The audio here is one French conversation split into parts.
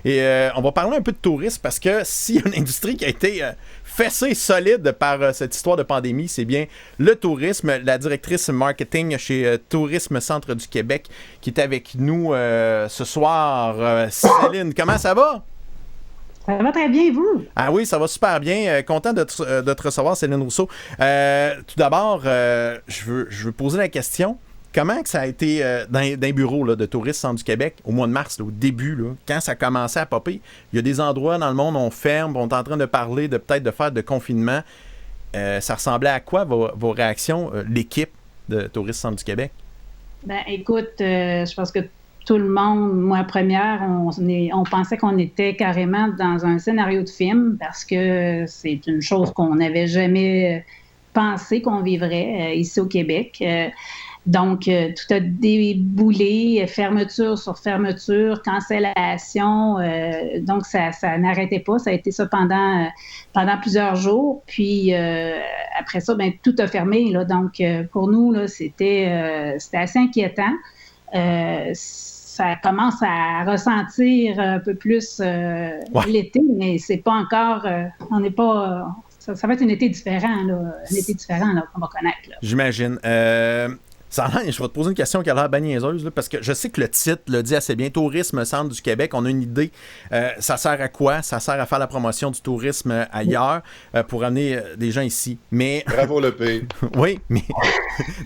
Et on va parler un peu de tourisme parce que s'il y a une industrie qui a été fessée solide par cette histoire de pandémie, c'est bien le tourisme. La directrice marketing chez Tourisme Centre du Québec qui est avec nous ce soir. Céline, comment ça va? Ça va très bien, vous? Ah oui, ça va super bien. Content de te recevoir, Céline Rousseau. Tout d'abord, je veux poser la question. Comment que ça a été dans les bureaux là, de Tourisme Centre du Québec au mois de mars, là, au début, là, quand ça commençait à popper? Il y a des endroits dans le monde où on ferme, on est en train de parler de peut-être de faire de confinement. Ça ressemblait à quoi vos réactions, l'équipe de Tourisme Centre du Québec? Ben, écoute, je pense que tout le monde, moi première, on pensait qu'on était carrément dans un scénario de film parce que c'est une chose qu'on n'avait jamais pensé qu'on vivrait ici au Québec. Donc, tout a déboulé, fermeture sur fermeture, cancellation. Donc, ça n'arrêtait pas. Ça a été ça pendant plusieurs jours. Puis, après ça, ben, tout a fermé. Là. Donc, pour nous, là, c'était assez inquiétant. Ça commence à ressentir un peu plus l'été, mais c'est pas encore... on n'est pas... ça va être un été différent, là. Un été différent là, qu'on va connaître. Là. J'imagine. Je vais te poser une question qui a l'air bien niaiseuse, là, parce que je sais que le titre le dit assez bien, Tourisme Centre du Québec. On a une idée. Ça sert à quoi? Ça sert à faire la promotion du tourisme ailleurs pour amener des gens ici. Mais... Bravo, le pays. Oui, mais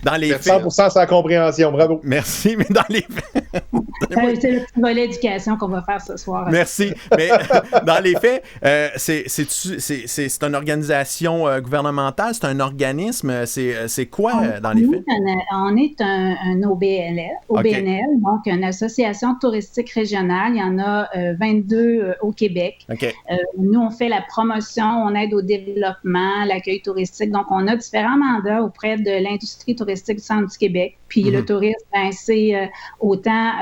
dans les 100% sans compréhension. Bravo. Merci, mais dans les faits... C'est le petit volet éducation qu'on va faire ce soir. Merci. Mais dans les faits, c'est une organisation gouvernementale? C'est un organisme? C'est quoi dans les faits? On est un OBNL, Okay. Donc une association touristique régionale. Il y en a 22 au Québec. Okay. Nous, on fait la promotion, on aide au développement, l'accueil touristique. Donc, on a différents mandats auprès de l'industrie touristique du Centre du Québec. Puis le tourisme, ben, c'est autant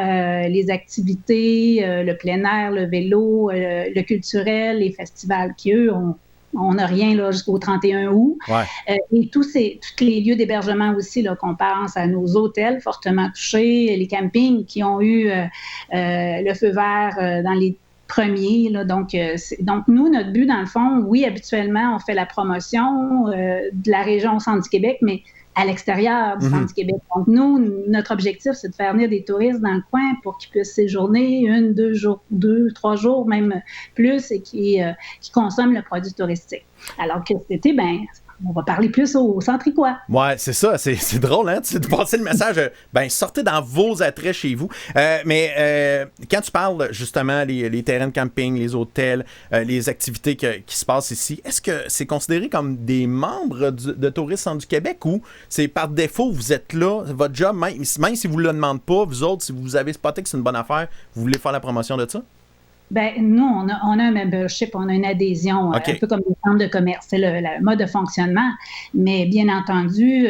les activités, le plein air, le vélo, le culturel, les festivals qui, eux, on n'a rien là, jusqu'au 31 août. Ouais. Et tous les lieux d'hébergement aussi, là, qu'on pense à nos hôtels fortement touchés, les campings qui ont eu le feu vert dans les premiers. Là, donc, nous, notre but, dans le fond, oui, habituellement, on fait la promotion de la région au Centre du Québec, mais à l'extérieur du Centre du Québec. Donc, nous, notre objectif, c'est de faire venir des touristes dans le coin pour qu'ils puissent séjourner 2, 3 jours, même plus, et qui consomment le produit touristique. Alors que cet été, ben, on va parler plus aux centricois. Ouais, c'est ça. C'est drôle, hein? De passer le message, sortez dans vos attraits chez vous. Mais quand tu parles, justement, les terrains de camping, les hôtels, les activités qui se passent ici, est-ce que c'est considéré comme des membres de Tourisme Centre du Québec ou c'est par défaut, vous êtes là, votre job, même si vous ne le demandez pas, vous autres, si vous avez spoté que c'est une bonne affaire, vous voulez faire la promotion de ça? Ben nous, on a un membership, on a une adhésion, Okay. un peu comme les centres de commerce. C'est le mode de fonctionnement. Mais bien entendu,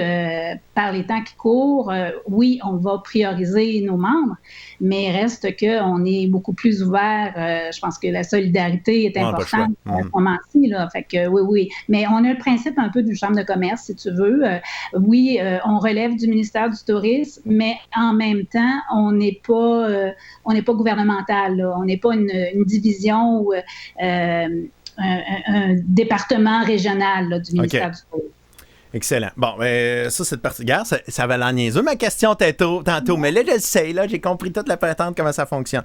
par les temps qui courent, oui, on va prioriser nos membres, mais reste qu'on est beaucoup plus ouvert. Je pense que la solidarité est importante à ce moment-ci. Là. Fait que oui. Mais on a le principe un peu d'une chambre de commerce, si tu veux. Oui, on relève du ministère du Tourisme, mais en même temps, on n'est pas gouvernemental. Là. On n'est pas une division ou un département régional là, du ministère du Tourisme. Excellent. Bon, ça, cette partie, regarde, ça va l'air niaiseux, ma question tantôt, mais là, je le sais, là, j'ai compris toute la patente, comment ça fonctionne.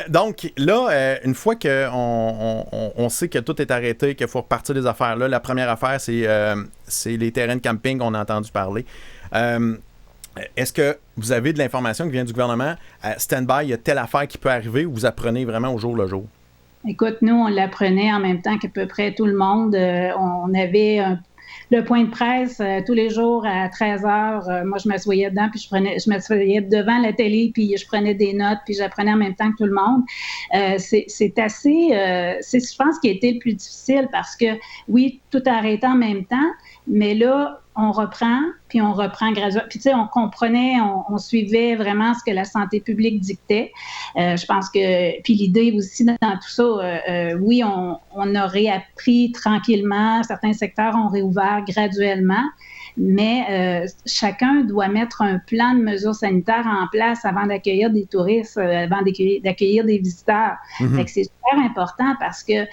Donc, là, une fois qu'on sait que tout est arrêté, qu'il faut repartir des affaires, là, la première affaire, c'est les terrains de camping qu'on a entendu parler. Est-ce que vous avez de l'information qui vient du gouvernement? Stand-by, il y a telle affaire qui peut arriver ou vous apprenez vraiment au jour le jour? Écoute, nous, on l'apprenait en même temps qu'à peu près tout le monde. On avait le point de presse tous les jours à 13h. Moi, je m'assoyais dedans, puis je m'assoyais devant la télé, puis je prenais des notes, puis j'apprenais en même temps que tout le monde. C'est assez... c'est, je pense, ce qui a été le plus difficile parce que, oui, tout a arrêté en même temps, mais là, on reprend graduellement. Puis, tu sais, on comprenait, on suivait vraiment ce que la santé publique dictait. Je pense que... Puis l'idée aussi dans tout ça, oui, on a réappris tranquillement. Certains secteurs ont réouvert graduellement. mais chacun doit mettre un plan de mesures sanitaires en place avant d'accueillir des touristes, avant d'accueillir des visiteurs. Fait que c'est super important parce que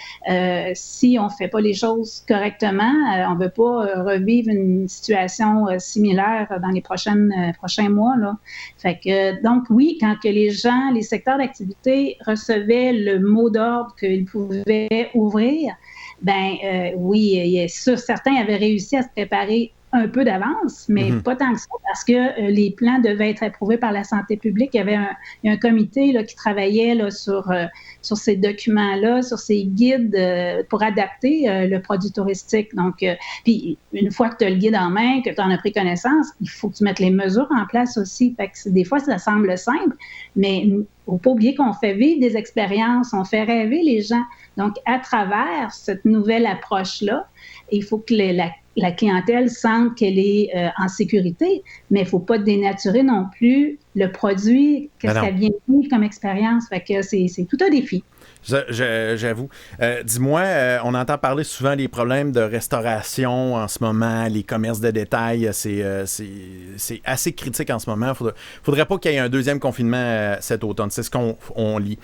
si on ne fait pas les choses correctement, on ne veut pas revivre une situation similaire dans les prochains mois, là. Fait que, donc oui, quand que les secteurs d'activité recevaient le mot d'ordre qu'ils pouvaient ouvrir, oui, certains avaient réussi à se préparer un peu d'avance, mais pas tant que ça, parce que les plans devaient être approuvés par la santé publique. Il y a un comité là, qui travaillait là, sur ces documents-là, sur ces guides pour adapter le produit touristique. Donc, puis une fois que tu as le guide en main, que tu en as pris connaissance, il faut que tu mettes les mesures en place aussi. Fait que des fois, ça semble simple, mais il ne faut pas oublier qu'on fait vivre des expériences, on fait rêver les gens. Donc, à travers cette nouvelle approche-là, il faut que la clientèle sente qu'elle est en sécurité, mais il ne faut pas dénaturer non plus le produit, qu'est-ce qu'elle vient vivre comme expérience. Fait que c'est tout un défi. J'avoue. Dis-moi, on entend parler souvent des problèmes de restauration en ce moment, les commerces de détail, c'est assez critique en ce moment. Faudrait pas qu'il y ait un deuxième confinement cet automne. C'est ce qu'on lit.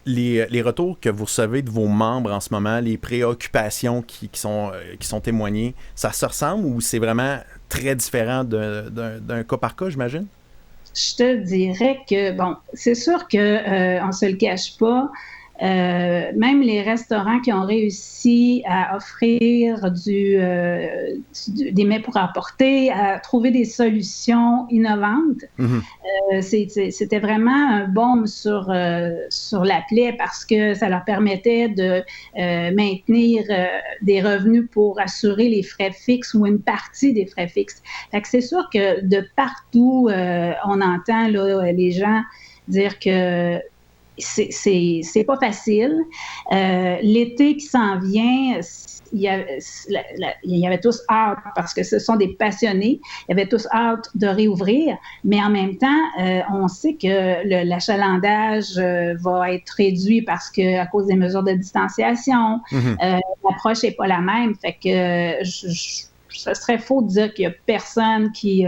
Les retours que vous recevez de vos membres en ce moment, les préoccupations qui sont témoignées, ça se ressemble ou c'est vraiment très différent d'un cas par cas, j'imagine? Je te dirais que, bon, c'est sûr qu'on ne se le cache pas. Même les restaurants qui ont réussi à offrir des mets pour emporter, à trouver des solutions innovantes, c'était vraiment un baume sur la plaie parce que ça leur permettait de maintenir des revenus pour assurer les frais fixes ou une partie des frais fixes. Fait que c'est sûr que de partout, on entend là, les gens dire que c'est pas facile. L'été qui s'en vient, il y avait tous hâte, parce que ce sont des passionnés, il y avait tous hâte de réouvrir, mais en même temps, on sait que l'achalandage va être réduit parce que à cause des mesures de distanciation, l'approche n'est pas la même. Fait que ce serait faux de dire qu'il n'y a personne qui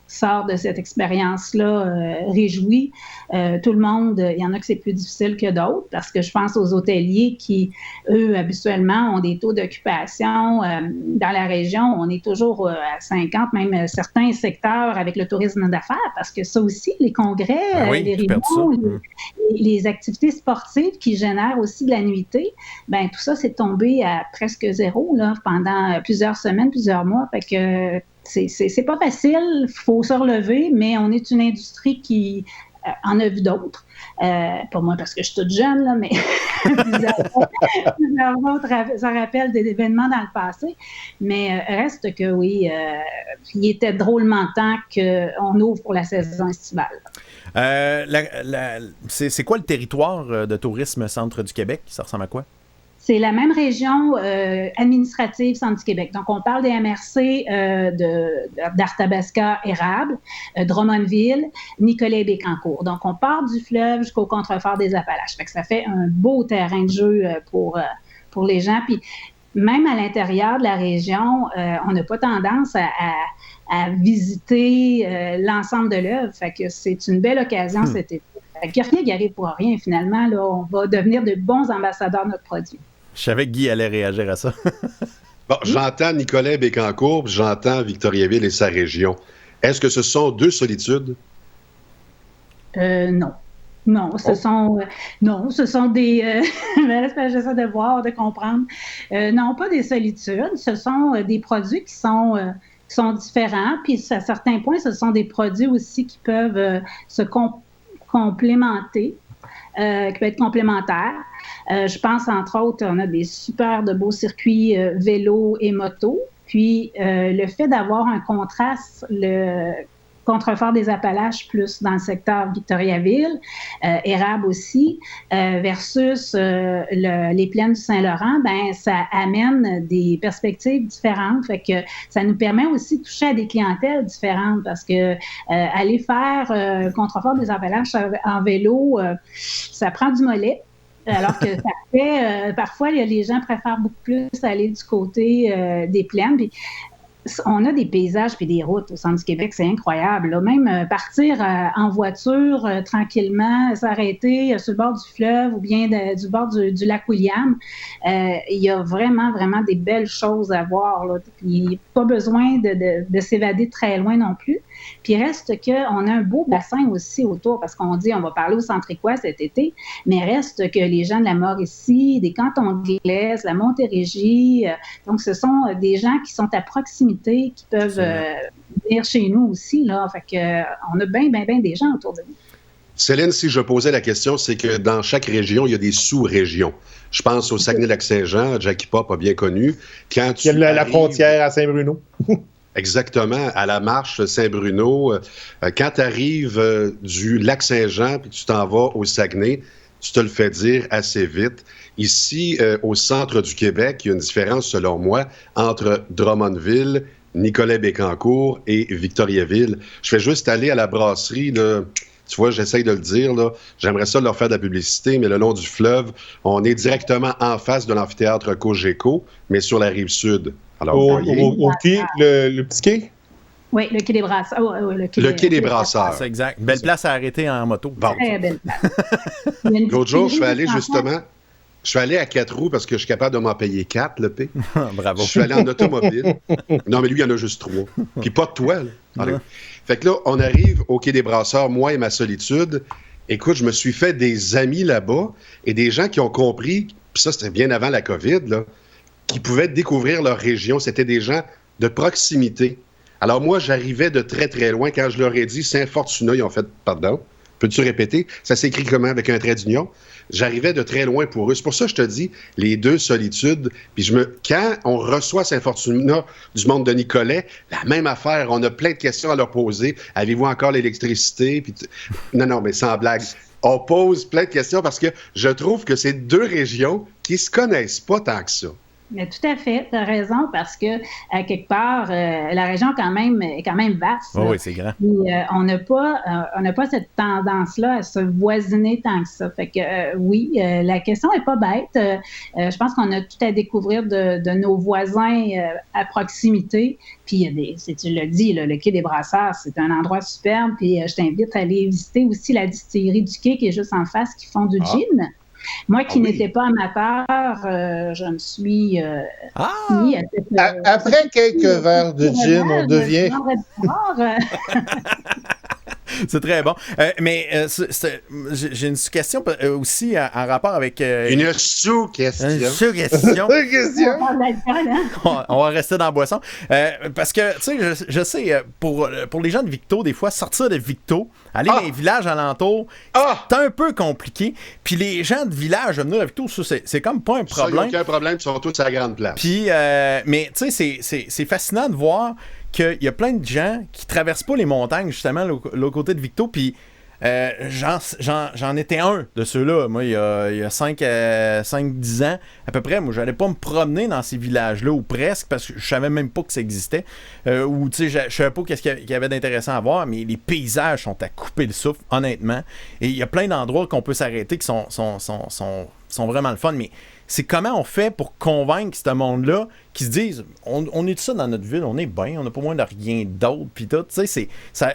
sort de cette expérience-là réjoui. Tout le monde, il y en a que c'est plus difficile que d'autres parce que je pense aux hôteliers qui, eux, habituellement, ont des taux d'occupation dans la région. On est toujours à 50, même certains secteurs avec le tourisme d'affaires parce que ça aussi, les congrès, les réunions, les activités sportives qui génèrent aussi de la nuitée, bien, tout ça, c'est tombé à presque zéro là, pendant plusieurs semaines, plusieurs mois. Fait que c'est pas facile, il faut se relever, mais on est une industrie qui en a vu d'autres. Pas moi parce que je suis toute jeune, là, mais plusieurs autres, ça rappelle des événements dans le passé. Mais reste que oui, il était drôlement temps qu'on ouvre pour la saison estivale. C'est quoi le territoire de tourisme centre du Québec? Ça ressemble à quoi? C'est la même région administrative Centre du Québec. Donc, on parle des MRC d'Arthabasca, Érable, Drummondville, Nicolet-Bécancour. Donc, on part du fleuve jusqu'au contrefort des Appalaches. Fait que ça fait un beau terrain de jeu pour les gens. Puis, même à l'intérieur de la région, on n'a pas tendance à visiter l'ensemble de l'œuvre. Fait que c'est une belle occasion cet été. Fait qu'il n'y a rien qui arrive pour rien, finalement. Là, on va devenir de bons ambassadeurs de notre produit. Je savais que Guy allait réagir à ça. Bon, j'entends Nicolet-Bécancour, j'entends Victoriaville et sa région. Est-ce que ce sont deux solitudes? Non. Non, ce sont des... j'essaie de voir, de comprendre. Non, pas des solitudes. Ce sont des produits qui sont différents. Puis, à certains points, ce sont des produits aussi qui peuvent se complémenter, qui peut être complémentaire. Je pense, entre autres, on a des super de beaux circuits vélo et moto. Puis, le fait d'avoir un contraste, le contrefort des Appalaches plus dans le secteur Victoriaville, Érable aussi, versus les plaines du Saint-Laurent, ben ça amène des perspectives différentes. Fait que ça nous permet aussi de toucher à des clientèles différentes parce que aller faire contrefort des Appalaches en vélo, ça prend du mollet. Alors que parfois, les gens préfèrent beaucoup plus aller du côté des plaines. Puis, on a des paysages puis des routes au centre du Québec, c'est incroyable. Là. Même partir en voiture tranquillement, s'arrêter sur le bord du fleuve ou bien du bord du lac William, il y a vraiment, vraiment des belles choses à voir. Là. Il n'y a pas besoin de s'évader très loin non plus. Puis reste qu'on a un beau bassin aussi autour, parce qu'on dit on va parler au Centre-Équois cet été, mais reste que les gens de la Mauricie, des cantons de Glaise, la Montérégie, donc ce sont des gens qui sont à proximité, qui peuvent venir chez nous aussi. Là. Fait que, on a bien des gens autour de nous. Céline, si je posais la question, c'est que dans chaque région, il y a des sous-régions. Je pense au Saguenay-Lac-Saint-Jean, Jackie Pop a bien connu. Quand il y a la frontière à Saint-Bruno. Exactement, à la marche Saint-Bruno. Quand tu arrives du Lac-Saint-Jean puis tu t'en vas au Saguenay, tu te le fais dire assez vite. Ici, au centre du Québec, il y a une différence, selon moi, entre Drummondville, Nicolet-Bécancour et Victoriaville. Je fais juste aller à la brasserie, là. Tu vois, j'essaye de le dire, là. J'aimerais ça leur faire de la publicité, mais le long du fleuve, on est directement en face de l'amphithéâtre Cogeco, mais sur la rive sud. Alors, au quai, le petit quai? Oui, le quai des Brasseurs. Le quai des Brasseurs. C'est exact. Belle place à arrêter en moto. Bon. Très belle place. L'autre jour, je suis allé justement... Je suis allé à 4 roues parce que je suis capable de m'en payer 4, le P. Bravo. Je suis allé en automobile. Non, mais lui, il y en a juste 3. Puis pas de toi, là. Fait que là, on arrive au quai des Brasseurs, moi et ma solitude. Écoute, je me suis fait des amis là-bas et des gens qui ont compris, puis ça, c'était bien avant la COVID, là, qui pouvaient découvrir leur région. C'était des gens de proximité. Alors moi, j'arrivais de très, très loin. Quand je leur ai dit Saint-Fortuna, ils ont fait « Pardon, peux-tu répéter? Ça s'écrit comment avec un trait d'union? » J'arrivais de très loin pour eux. C'est pour ça que je te dis, les deux solitudes. Puis quand on reçoit Saint-Fortuna du monde de Nicolet, la même affaire, on a plein de questions à leur poser. Avez-vous encore l'électricité? Puis non, mais sans blague. On pose plein de questions parce que je trouve que c'est deux régions qui se connaissent pas tant que ça. Mais tout à fait, tu as raison, parce que, à quelque part, la région est quand même vaste. Oh oui, c'est grand. Puis, on n'a pas cette tendance-là à se voisiner tant que ça. Fait que, oui, la question n'est pas bête. Je pense qu'on a tout à découvrir de nos voisins à proximité. Puis, tu l'as dit, là, le quai des Brasseurs, c'est un endroit superbe. Puis, je t'invite à aller visiter aussi la distillerie du quai qui est juste en face, qui font du gin. Moi qui n'étais pas amateur, je me suis mis à cette... Après quelques verres de gin, on devient... C'est très bon. Mais j'ai une sous-question aussi en rapport avec... une sous-question. Une sous-question. On va rester dans la boisson. Parce que, tu sais, je sais, pour les gens de Victo, des fois, sortir de Victo, aller dans les villages alentours, c'est un peu compliqué. Puis les gens de village de venir à Victo, ça, c'est comme pas un problème. Ça, il n'y a aucun problème, ils sont tous à la grande place. Puis, mais tu sais, c'est fascinant de voir qu'il y a plein de gens qui traversent pas les montagnes, justement, l'autre côté de Victo, puis j'en étais un de ceux-là. Moi, il y a 5-10 ans, à peu près, moi, j'allais pas me promener dans ces villages-là, ou presque, parce que je savais même pas que ça existait, ou, tu sais, je savais pas qu'est-ce qu'il y avait d'intéressant à voir, mais les paysages sont à couper le souffle, honnêtement, et il y a plein d'endroits qu'on peut s'arrêter qui sont vraiment le fun, mais c'est comment on fait pour convaincre ce monde-là qui se disent on est tout ça dans notre ville, on est bien, on n'a pas moins de rien d'autre, puis tout. Tu sais,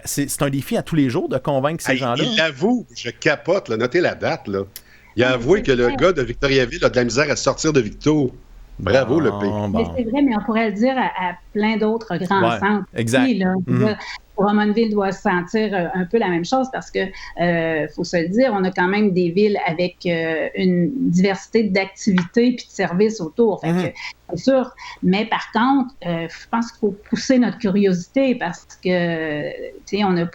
c'est un défi à tous les jours de convaincre ces gens-là. Il l'avoue, je capote, là, notez la date. Là. Il a avoué que le gars de Victoriaville a de la misère à sortir de Victo. Bravo, le pays. Mais c'est vrai, mais on pourrait le dire à plein d'autres grands centres. Exact. Oui, là, Drummondville doit se sentir un peu la même chose parce que, faut se le dire, on a quand même des villes avec une diversité d'activités puis de services autour. Fait que, c'est sûr. Mais par contre, je pense qu'il faut pousser notre curiosité parce que, tu sais, on a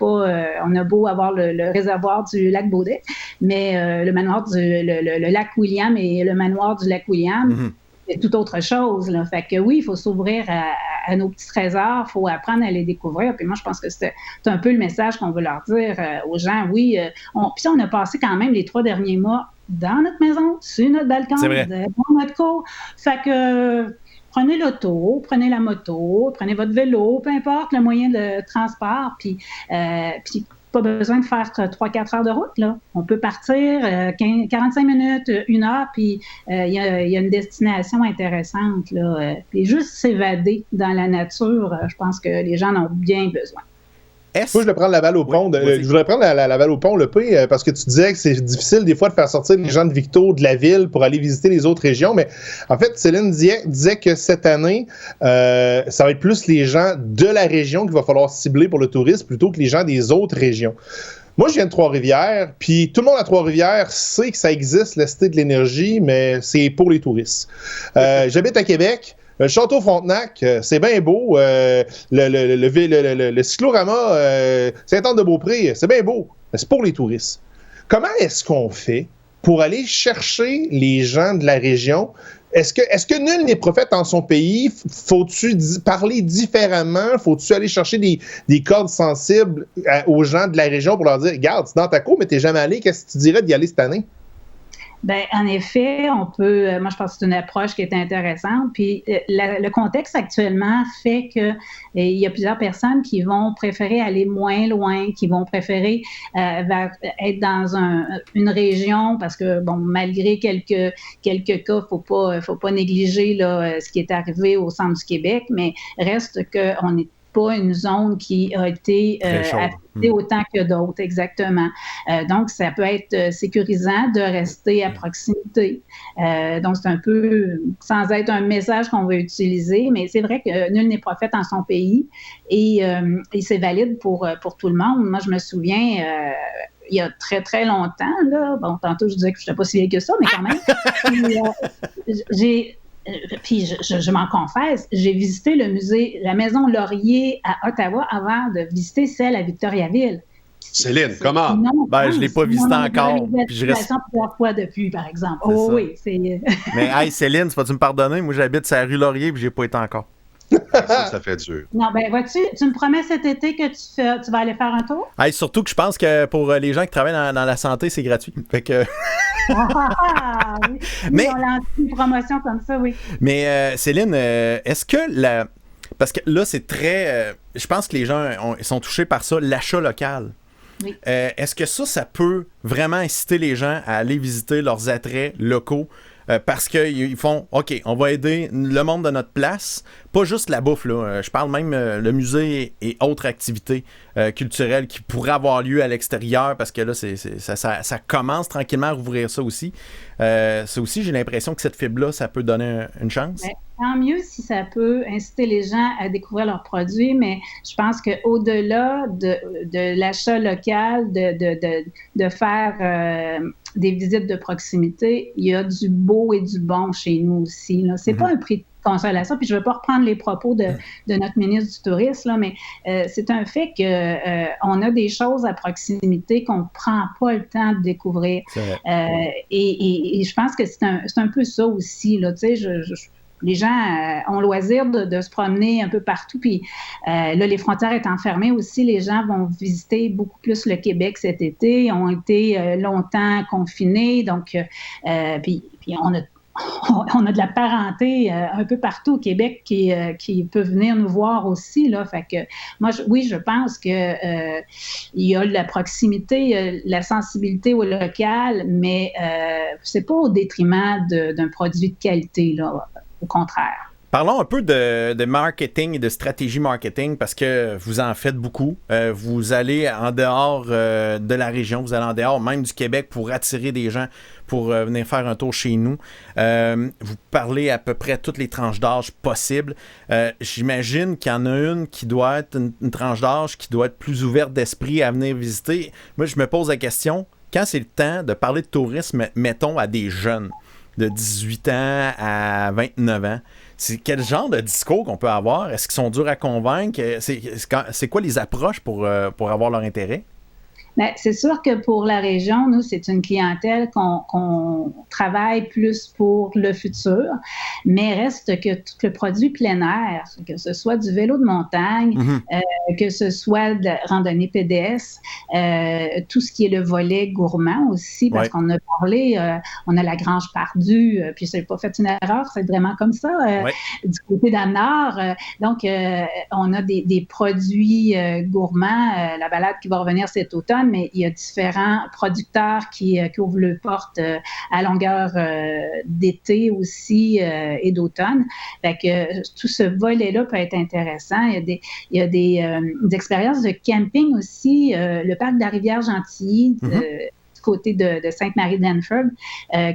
beau avoir le réservoir du lac Baudet, mais le manoir le lac William et le manoir du lac William, c'est tout autre chose. Là. Fait que oui, il faut s'ouvrir à nos petits trésors, il faut apprendre à les découvrir. Puis moi, je pense que c'est un peu le message qu'on veut leur dire aux gens. Oui, puis on a passé quand même les 3 derniers mois dans notre maison, sur notre balcon, dans notre cour. Fait que prenez l'auto, prenez la moto, prenez votre vélo, peu importe le moyen de transport, puis pas besoin de faire 3-4 heures de route, là. On peut partir 45 minutes, 1 heure, puis il y a une destination intéressante, là. Puis juste s'évader dans la nature, je pense que les gens en ont bien besoin. Moi, je voulais prendre la balle au pont. Je voudrais prendre la balle au pont, le P, parce que tu disais que c'est difficile des fois de faire sortir les gens de Victo de la ville pour aller visiter les autres régions. Mais en fait, Céline disait que cette année, ça va être plus les gens de la région qu'il va falloir cibler pour le tourisme plutôt que les gens des autres régions. Moi, je viens de Trois-Rivières, puis tout le monde à Trois-Rivières sait que ça existe, la Cité de l'énergie, mais c'est pour les touristes. J'habite à Québec. Le Château Frontenac, c'est bien beau. Le cyclorama Saint-Anne-de-Beaupré, c'est bien beau. Mais c'est pour les touristes. Comment est-ce qu'on fait pour aller chercher les gens de la région? Est-ce que nul n'est prophète en son pays? Faut-tu parler différemment? Faut-tu aller chercher des cordes sensibles aux gens de la région pour leur dire, regarde, c'est dans ta cour, mais t'es jamais allé. Qu'est-ce que tu dirais d'y aller cette année? Ben, en effet, on peut. Moi, je pense que c'est une approche qui est intéressante. Puis, le contexte actuellement fait que il y a plusieurs personnes qui vont préférer aller moins loin, qui vont préférer être dans une région parce que, bon, malgré quelques cas, faut pas négliger là ce qui est arrivé au centre du Québec, mais reste que on est pas une zone qui a été affectée autant que d'autres, exactement. Donc, ça peut être sécurisant de rester à proximité. Donc, c'est un peu, sans être un message qu'on veut utiliser, mais c'est vrai que nul n'est prophète en son pays et c'est valide pour tout le monde. Moi, je me souviens... il y a très, très longtemps, là. Bon, tantôt, je disais que je n'étais pas si vieille que ça, mais quand même. Puis je m'en confesse, j'ai visité le musée, la Maison Laurier à Ottawa avant de visiter celle à Victoriaville. Céline, comment? Je ne l'ai pas visité encore. Puis je reste plusieurs fois depuis, par exemple. Oh ça. Oui, c'est... Mais hey, Céline, vas-tu me pardonner? Moi, j'habite sur la rue Laurier et je n'ai pas été encore. Ça fait dur. Non, ben vois-tu, tu me promets cet été que tu vas aller faire un tour? Hey, surtout que je pense que pour les gens qui travaillent dans la santé, c'est gratuit. Fait que... oui. Mais on lance une promotion comme ça, oui. Mais Céline, est-ce que parce que là, c'est très... je pense que les gens sont touchés par ça, l'achat local. Oui. Est-ce que ça peut vraiment inciter les gens à aller visiter leurs attraits locaux? Parce qu'ils font, OK, on va aider le monde de notre place, pas juste la bouffe, là. Je parle même le musée et autres activités culturelles qui pourraient avoir lieu à l'extérieur, parce que là, ça commence tranquillement à rouvrir ça aussi. Ça aussi, j'ai l'impression que cette fibre-là, ça peut donner une chance. Ouais. Tant mieux si ça peut inciter les gens à découvrir leurs produits, mais je pense qu'au-delà de l'achat local, de faire des visites de proximité, il y a du beau et du bon chez nous aussi. Là. C'est pas un prix de consolation, puis je ne veux pas reprendre les propos de notre ministre du Tourisme, là, mais c'est un fait qu'on a des choses à proximité qu'on ne prend pas le temps de découvrir. Et je pense que c'est un peu ça aussi. Là, tu sais, les gens ont le loisir de se promener un peu partout. Puis là, les frontières étant fermées aussi, les gens vont visiter beaucoup plus le Québec cet été. Ils ont été longtemps confinés. Donc, puis on a de la parenté un peu partout au Québec qui peut venir nous voir aussi. Là. Fait que moi, je pense que il y a la proximité, la sensibilité au local, mais c'est pas au détriment d'un produit de qualité, là. Au contraire. Parlons un peu de marketing et de stratégie marketing parce que vous en faites beaucoup. Vous allez en dehors de la région, vous allez en dehors même du Québec pour attirer des gens pour venir faire un tour chez nous. Vous parlez à peu près toutes les tranches d'âge possibles. J'imagine qu'il y en a une qui doit être une tranche d'âge qui doit être plus ouverte d'esprit à venir visiter. Moi, je me pose la question, quand c'est le temps de parler de tourisme, mettons à des jeunes, de 18 ans à 29 ans. C'est quel genre de discours qu'on peut avoir? Est-ce qu'ils sont durs à convaincre? C'est quoi les approches pour avoir leur intérêt? Bien, c'est sûr que pour la région, nous, c'est une clientèle qu'on travaille plus pour le futur, mais reste que tout le produit plein air, que ce soit du vélo de montagne, que ce soit de la randonnée pédestre, tout ce qui est le volet gourmand aussi, parce qu'on a parlé, on a la Grange Pardue, puis c'est pas fait une erreur, c'est vraiment comme ça, du côté d'Anne-Nord. Donc, on a des produits gourmands, la balade qui va revenir cet automne, mais il y a différents producteurs qui ouvrent le porte à longueur d'été aussi et d'automne. Fait que tout ce volet-là peut être intéressant. Il y a des expériences de camping aussi. Le parc de la Rivière-Gentilly, du côté de Sainte-Marie-d'Enford,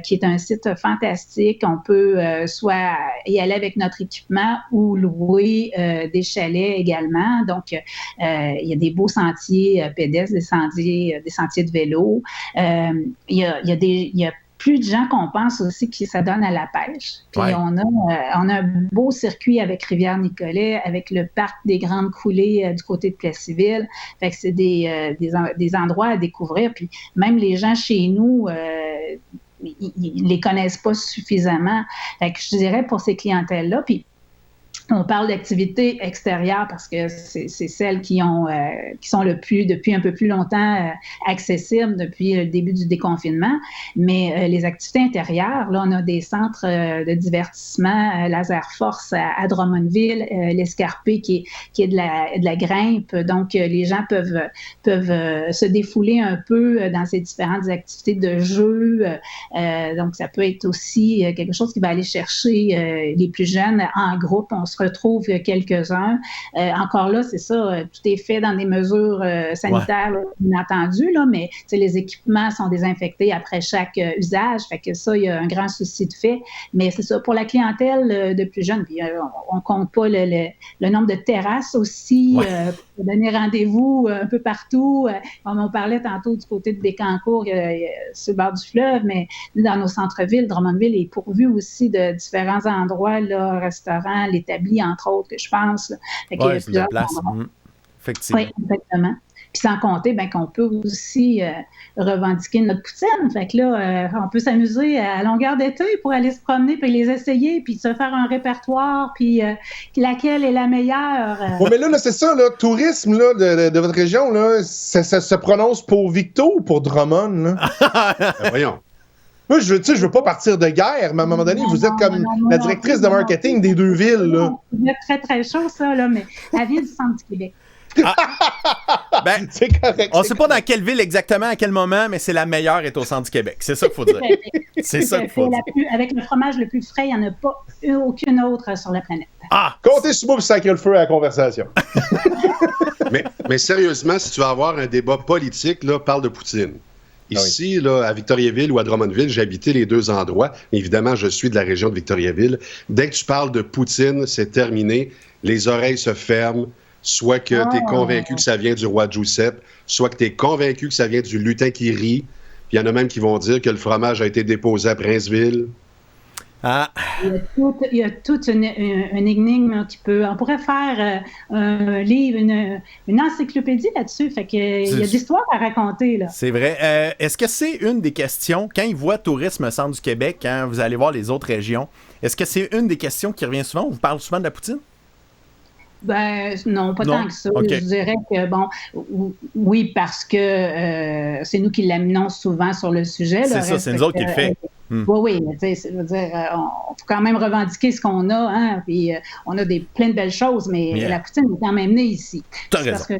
qui est un site fantastique. On peut soit y aller avec notre équipement ou louer des chalets également. Donc, il y a des beaux sentiers pédestres, des sentiers de vélo. Il y a plus de gens qu'on pense aussi que ça donne à la pêche. Puis on a un beau circuit avec Rivière-Nicolet, avec le parc des Grandes Coulées du côté de Plessisville. Fait que c'est des endroits à découvrir. Puis même les gens chez nous, ils les connaissent pas suffisamment. Fait que je dirais pour ces clientèles-là, puis on parle d'activités extérieures parce que c'est celles qui sont depuis un peu plus longtemps accessibles depuis le début du déconfinement. Mais les activités intérieures, là, on a des centres de divertissement, Laser Force à Drummondville, l'Escarpé qui est de la grimpe. Donc, les gens peuvent se défouler un peu dans ces différentes activités de jeu. Donc, ça peut être aussi quelque chose qui va aller chercher les plus jeunes en groupe. On se retrouve quelques-uns. Encore là, c'est ça, tout est fait dans des mesures sanitaires inattendues, là, mais les équipements sont désinfectés après chaque usage, fait que ça, il y a un grand souci de fait. Mais c'est ça, pour la clientèle de plus jeunes, puis on compte pas le nombre de terrasses aussi, pour donner rendez-vous un peu partout. Comme on parlait tantôt du côté de Bécancour, sur le bord du fleuve, mais dans nos centres-villes, Drummondville est pourvu aussi de différents endroits, là, restaurants, l'établi, entre autres, que je pense. Oui, c'est de la place. Effectivement. Oui, exactement. Puis sans compter qu'on peut aussi revendiquer notre poutine. Fait que là, on peut s'amuser à longueur d'été pour aller se promener, puis les essayer, puis se faire un répertoire, puis laquelle est la meilleure. Mais là, c'est ça, là, tourisme là, de votre région, là, ça se prononce pour Victo ou pour Drummond? Voyons. Moi, je veux pas partir de guerre, mais à un moment donné, vous êtes comme la directrice de marketing des deux villes. Là. Vous êtes très, très chaud, ça, là, mais la ville du centre du Québec. C'est correct. On ne sait pas dans quelle ville exactement, à quel moment, mais c'est la meilleure est au centre du Québec. C'est ça qu'il faut dire. C'est ça qu'il faut dire. Avec le fromage le plus frais, il n'y en a pas aucune autre sur la planète. Comptez sur moi pour sacrer le feu à la conversation. mais sérieusement, si tu veux avoir un débat politique, là, parle de poutine. Ici, là, à Victoriaville ou à Drummondville, j'ai habité les deux endroits. Évidemment, je suis de la région de Victoriaville. Dès que tu parles de poutine, c'est terminé. Les oreilles se ferment. Soit que tu es convaincu que ça vient du roi Giuseppe, soit que tu es convaincu que ça vient du lutin qui rit. Puis il y en a même qui vont dire que le fromage a été déposé à Princeville. Il y a toute une énigme qui peut... On pourrait faire un livre, une encyclopédie là-dessus. Fait que il y a de l'histoire à raconter, là. C'est vrai. Est-ce que c'est une des questions, quand ils voient Tourisme Centre du Québec, quand vous allez voir les autres régions, est-ce que c'est une des questions qui revient souvent? On vous parle souvent de la poutine? Non, pas tant que ça. Okay. Je dirais que, oui, parce que c'est nous qui l'amenons souvent sur le sujet. C'est ça, c'est nous autres qui le fait. Oui, mais tu sais, je veux dire, on faut quand même revendiquer ce qu'on a, hein, puis on a plein de belles choses, mais la poutine est quand même née ici. T'as raison. Parce que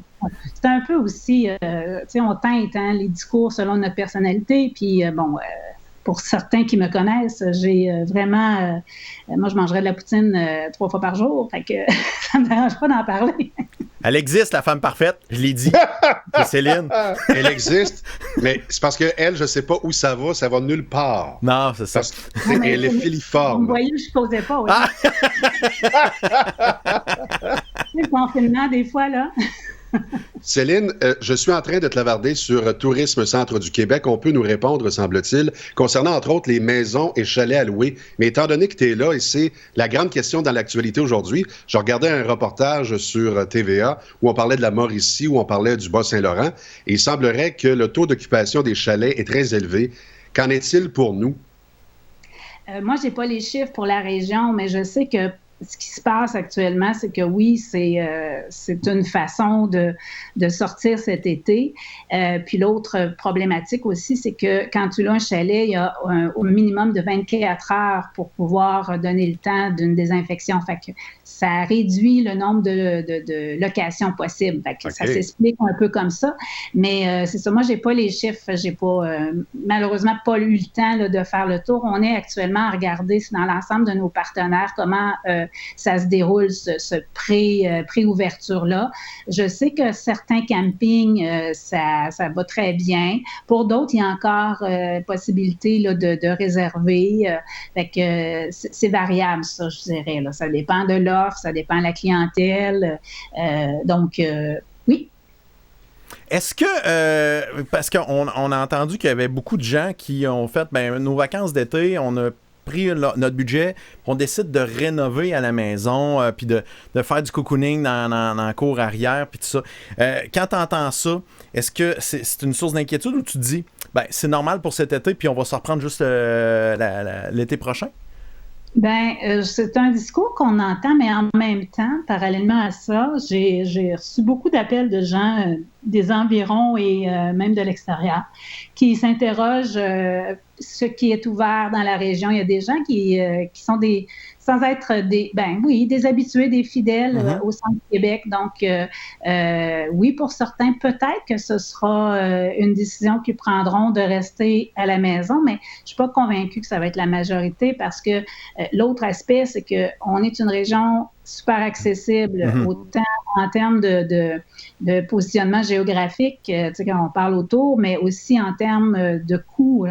c'est un peu aussi, tu sais, on teinte les discours selon notre personnalité, puis pour certains qui me connaissent, j'ai vraiment... moi, je mangerais de la poutine 3 fois par jour, fait que ça ne me dérange pas d'en parler. Elle existe, la femme parfaite, je l'ai dit. C'est Céline. Elle existe, mais c'est parce qu'elle, je ne sais pas où ça va nulle part. Non, c'est ça. Elle est filiforme. Vous voyez, je ne causais pas. Oui. Le confinement, des fois, là... Céline, je suis en train de te lavarder sur Tourisme Centre du Québec. On peut nous répondre, semble-t-il, concernant entre autres les maisons et chalets à louer. Mais étant donné que tu es là et c'est la grande question dans l'actualité aujourd'hui, je regardais un reportage sur TVA où on parlait de la Mauricie, où on parlait du Bas-Saint-Laurent. Et il semblerait que le taux d'occupation des chalets est très élevé. Qu'en est-il pour nous? Moi, je n'ai pas les chiffres pour la région, mais je sais que ce qui se passe actuellement, c'est que oui, c'est une façon de sortir cet été. Puis l'autre problématique aussi, c'est que quand tu loues un chalet, il y a au minimum de 24 heures pour pouvoir donner le temps d'une désinfection. Fait que ça réduit le nombre de locations possibles. Fait que ça s'explique un peu comme ça. Mais c'est ça, moi, j'ai pas les chiffres. J'ai pas malheureusement pas eu le temps là, de faire le tour. On est actuellement à regarder dans l'ensemble de nos partenaires comment ça se déroule, ce pré-ouverture-là. Je sais que certains campings, ça va très bien. Pour d'autres, il y a encore possibilité là, de réserver. Fait que c'est variable, ça, je dirais. Là. Ça dépend de l'offre, ça dépend de la clientèle. Donc, oui. Est-ce que, parce qu'on a entendu qu'il y avait beaucoup de gens qui ont fait, nos vacances d'été, on a pris notre budget, on décide de rénover à la maison, puis de faire du cocooning dans la cour arrière, puis tout ça. Quand tu entends ça, est-ce que c'est une source d'inquiétude ou tu te dis, c'est normal pour cet été, puis on va se reprendre juste l'été prochain? C'est un discours qu'on entend, mais en même temps, parallèlement à ça, j'ai reçu beaucoup d'appels de gens des environs et même de l'extérieur qui s'interrogent ce qui est ouvert dans la région. Il y a des gens qui sont sans être des habitués, des fidèles au Centre du Québec. Donc, oui, pour certains, peut-être que ce sera une décision qu'ils prendront de rester à la maison, mais je ne suis pas convaincue que ça va être la majorité parce que l'autre aspect, c'est qu'on est une région super accessible, autant en termes de positionnement géographique, quand on parle autour, mais aussi en termes de coûts.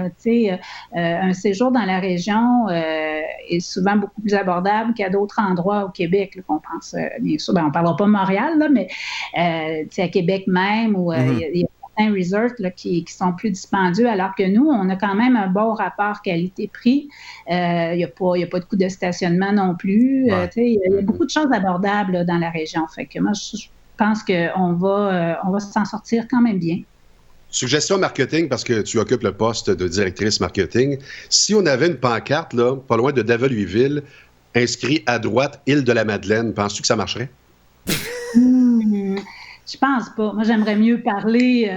Un séjour dans la région est souvent beaucoup plus abordable qu'à d'autres endroits au Québec, là, qu'on pense, bien sûr, on ne parlera pas de Montréal, là, mais à Québec même, où il y a certains resorts là, qui sont plus dispendieux, alors que nous, on a quand même un bon rapport qualité-prix. Il n'y a pas de coût de stationnement non plus. Il y a beaucoup de choses abordables là, dans la région. Fait que moi, je pense qu'on va s'en sortir quand même bien. Suggestion marketing, parce que tu occupes le poste de directrice marketing. Si on avait une pancarte, là, pas loin de Daval-Huiville, inscrit à droite « Île-de-la-Madeleine », penses-tu que ça marcherait? Je pense pas. Moi, j'aimerais mieux parler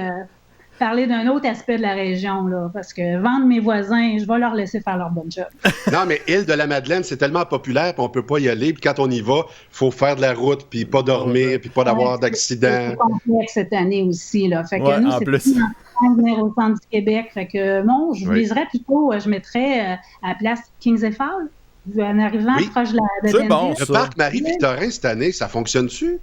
d'un autre aspect de la région, là, parce que vendre mes voisins, je vais leur laisser faire leur bon job. Non, mais Île-de-la-Madeleine, c'est tellement populaire, puis on peut pas y aller, puis quand on y va, il faut faire de la route, puis pas dormir, puis pas avoir d'accident. C'est complexe cette année aussi, là. Fait que nous, c'est plus en venir au Centre du Québec. Fait que, non, je viserais plutôt, je mettrais à la place Kings et Falls, en arrivant proche de la C'est bon, le parc Marie-Victorin, cette année, ça fonctionne-tu?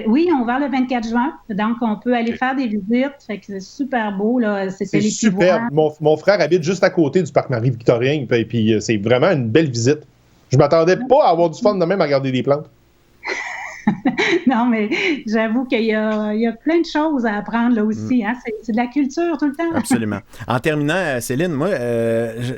Oui, on va le 24 juin, donc on peut aller faire des visites, fait que c'est super beau, là. C'est super. Mon frère habite juste à côté du parc Marie-Victorin, puis c'est vraiment une belle visite. Je m'attendais pas à avoir du fun de même à regarder des plantes. Non, mais j'avoue qu'il y a plein de choses à apprendre là aussi. Hein? C'est de la culture tout le temps. Absolument. En terminant, Céline, moi, je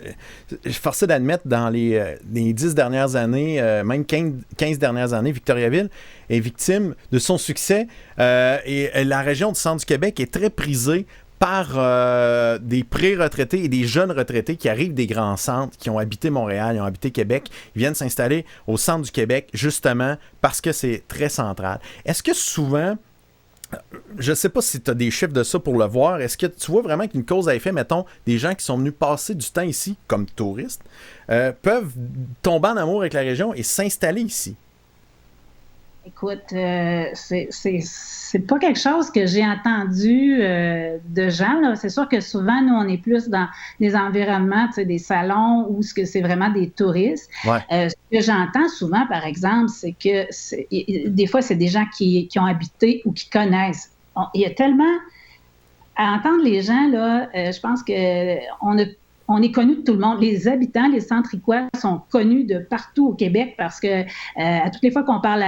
suis forcé d'admettre dans les 10 dernières années, même 15 dernières années, Victoriaville est victime de son succès et la région du Centre du Québec est très prisée par des pré-retraités et des jeunes retraités qui arrivent des grands centres, qui ont habité Montréal, ils ont habité Québec, ils viennent s'installer au centre du Québec, justement parce que c'est très central. Est-ce que souvent, je ne sais pas si tu as des chiffres de ça pour le voir, est-ce que tu vois vraiment qu'une cause à effet, mettons, des gens qui sont venus passer du temps ici, comme touristes, peuvent tomber en amour avec la région et s'installer ici? Écoute, c'est pas quelque chose que j'ai entendu de gens. Là. C'est sûr que souvent, nous, on est plus dans des environnements, des salons où c'est vraiment des touristes. Ouais. Ce que j'entends souvent, par exemple, c'est que des fois, c'est des gens qui ont habité ou qui connaissent. Il y a tellement... À entendre les gens, là, je pense on est connu de tout le monde. Les habitants, les Centricois sont connus de partout au Québec parce que à toutes les fois qu'on parle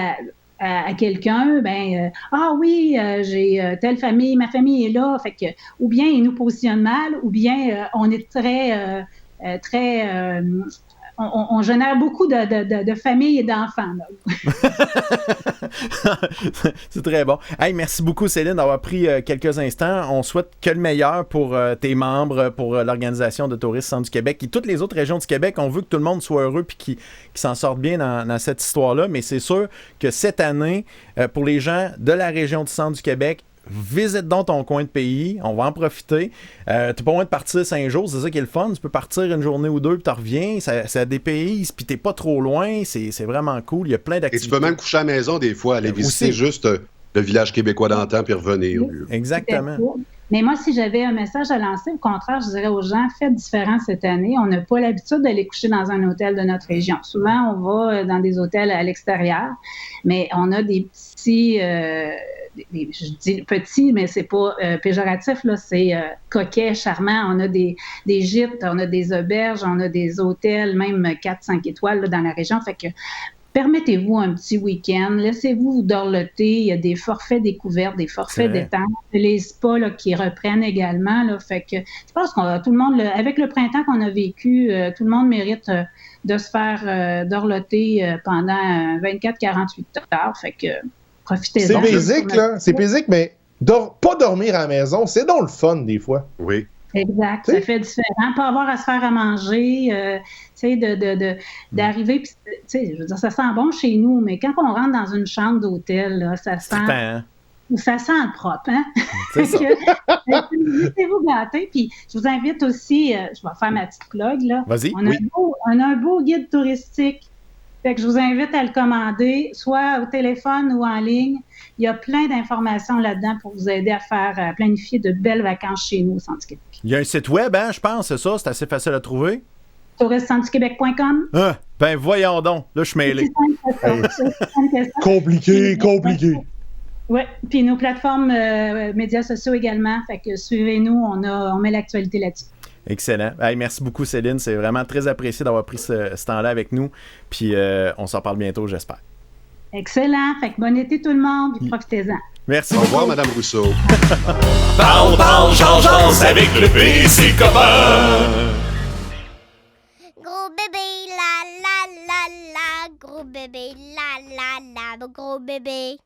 à quelqu'un, ah oui, j'ai telle famille, ma famille est là, fait que ou bien il nous positionne mal, ou bien on est très on génère beaucoup de familles et d'enfants. C'est très bon. Hey, merci beaucoup, Céline, d'avoir pris quelques instants. On souhaite que le meilleur pour tes membres, pour l'Organisation de tourisme Centre du Québec et toutes les autres régions du Québec. On veut que tout le monde soit heureux et qu'il s'en sorte bien dans cette histoire-là. Mais c'est sûr que cette année, pour les gens de la région du Centre du Québec, visite donc ton coin de pays, on va en profiter. T'as pas loin de partir 5 jours, c'est ça qui est le fun. Tu peux partir une journée ou deux, puis tu reviens, ça dépayse, puis t'es pas trop loin, c'est vraiment cool. Il y a plein d'activités. Et tu peux même coucher à la maison des fois, aller visiter juste le village québécois d'antan, puis revenir. Exactement. Mais moi, si j'avais un message à lancer, au contraire, je dirais aux gens, faites différent cette année. On n'a pas l'habitude d'aller coucher dans un hôtel de notre région. Souvent, on va dans des hôtels à l'extérieur, mais on a des petits... je dis petit, mais c'est pas péjoratif, là, c'est coquet, charmant. On a des gîtes, on a des auberges, on a des hôtels, même 4-5 étoiles là, dans la région. Fait que permettez-vous un petit week-end, laissez-vous dorloter. Il y a des forfaits découvertes, des forfaits détente, les spas là, qui reprennent également. Là, fait que je pense que tout le monde, avec le printemps qu'on a vécu, tout le monde mérite de se faire dorloter pendant 24-48 heures. Fait que profitez-en. C'est basique, là. C'est basique, mais pas dormir à la maison, c'est donc le fun, des fois. Oui. Exact. Ça fait différent. Pas avoir à se faire à manger, tu sais, d'arriver, puis, tu sais, je veux dire, ça sent bon chez nous, mais quand on rentre dans une chambre d'hôtel, là, ça sent le propre, hein? C'est ça. Laissez-vous gâter, puis je vous invite aussi, je vais faire ma petite plug, là. Vas-y. On a un beau guide touristique. Fait que je vous invite à le commander, soit au téléphone ou en ligne. Il y a plein d'informations là-dedans pour vous aider à planifier de belles vacances chez nous au Centre du Québec. Il y a un site web, hein, je pense, c'est ça? C'est assez facile à trouver? tourismecentre-du-québec.com. Ben voyons donc, là je suis mêlé. Compliqué. Oui, puis nos plateformes médias sociaux également. Fait que suivez-nous, on met l'actualité là-dessus. Excellent. Hey, merci beaucoup, Céline. C'est vraiment très apprécié d'avoir pris ce temps-là avec nous. Puis on s'en parle bientôt, j'espère. Excellent. Fait que bon été tout le monde, puis profitez-en. Merci. Au revoir, Mme Rousseau. Parle, change avec le PC copain. Gros bébé, la la la la, gros bébé, la la la, gros bébé.